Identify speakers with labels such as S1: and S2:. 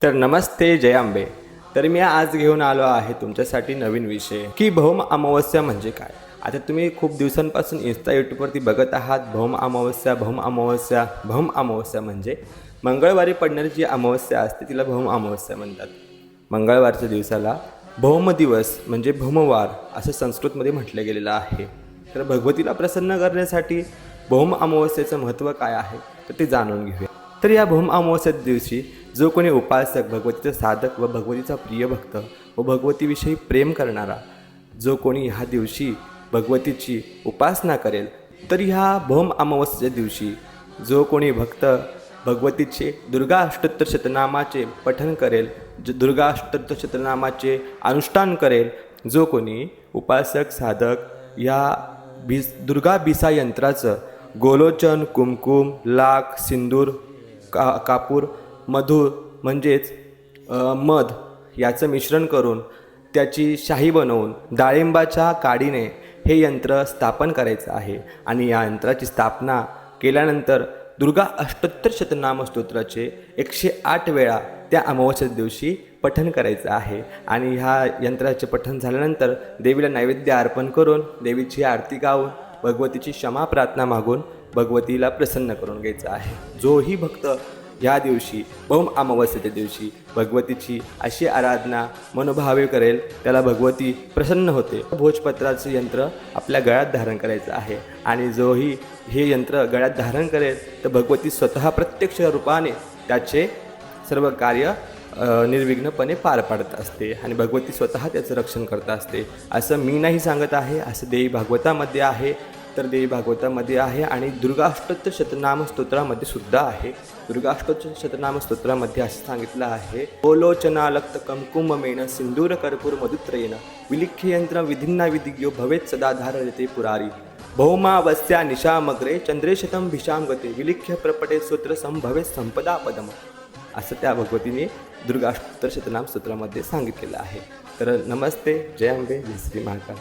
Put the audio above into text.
S1: तर नमस्ते जय अंबे. तर मी आज घेऊन आलो आहे तुमच्यासाठी नवीन विषय की भौम अमावस्या म्हणजे काय. आता तुम्ही खूप दिवसांपासून इंस्टा यूट्यूबवरती बघत आहात भौम अमावस्या भौम अमावस्या. भौम अमावस्या म्हणजे मंगळवारी पडणारी जी अमावस्या असते तिला भौम अमावस्या म्हणतात. मंगळवारच्या दिवसाला भौम दिवस म्हणजे भौमवार असं संस्कृतमध्ये म्हटलं गेलेलं आहे. तर भगवतीला प्रसन्न करण्यासाठी भौम अमावस्येचं महत्त्व काय आहे तर ते जाणून घेऊया. तर या भौम अमावस्या दिवशी जो कोणी उपासक भगवतीचा साधक व भगवतीचा प्रिय भक्त व भगवतीविषयी प्रेम करणारा जो कोणी ह्या दिवशी भगवतीची उपासना करेल तर ह्या भौम अमावस्येच्या दिवशी जो कोणी भक्त भगवतीचे दुर्गा अष्टोत्तर शतनामाचे पठण करेल दुर्गा अष्टोत्तर शतनामाचे अनुष्ठान करेल जो कोणी उपासक साधक या दुर्गा बिसा यंत्राचं गोलोचन कुमकुम लाख सिंदूर कापूर मधु म्हणजेच मध याचं मिश्रण करून त्याची शाही बनवून डाळिंबाच्या काडीने हे यंत्र स्थापन करायचं आहे. आणि या यंत्राची स्थापना केल्यानंतर दुर्गा अष्टोत्तर शतनाम स्तोत्राचे 108 वेळा त्या अमावस्येच्या दिवशी पठण करायचं आहे. आणि ह्या यंत्राचे पठण झाल्यानंतर देवीला नैवेद्य अर्पण करून देवीची आरती गाऊन भगवतीची क्षमा प्रार्थना मागून भगवतीला प्रसन्न करून घ्यायचं आहे. जोही भक्त या दिवशी भौम अमावस्येच्या दिवशी भगवतीची अशी आराधना मनोभावे करेल त्याला भगवती प्रसन्न होते. भोजपत्राचं यंत्र आपल्या गळ्यात धारण करायचं आहे. आणि जोही हे यंत्र गळ्यात धारण करेल तर भगवती स्वतः प्रत्यक्ष रूपाने त्याचे सर्व कार्य निर्विघ्नपणे पार पाडत असते आणि भगवती स्वतः त्याचं रक्षण करत असते. असं मी नाही सांगत आहे, असं देवी भागवतामध्ये आहे. तर देवी भागवतामध्ये आहे आणि दुर्गा अष्टोत्तर शतनाम स्तोत्रामध्ये सुद्धा आहे. दुर्गा अष्टोत्तर शतनाम स्तोत्रामध्ये असं सांगितलं आहे, गोलोचनालक्त कंकुममेन सिंदूर कर्पूर मधुत्रयेन विलिख्य यंत्र विधिन्ना विधिज्ञो भवेत् सदा धारयते पुरारी भौमावस्या निशामग्रे चंद्रेशतम भिषाम गते विलिख्य प्रपटे स्तोत्र संभवे संपदा पदम. असं त्या भगवतीने दुर्गा अष्टोत्तर शतनाम स्तोत्रामध्ये सांगितलेलं आहे. तर नमस्ते जय अंबे जय श्री महाकाल.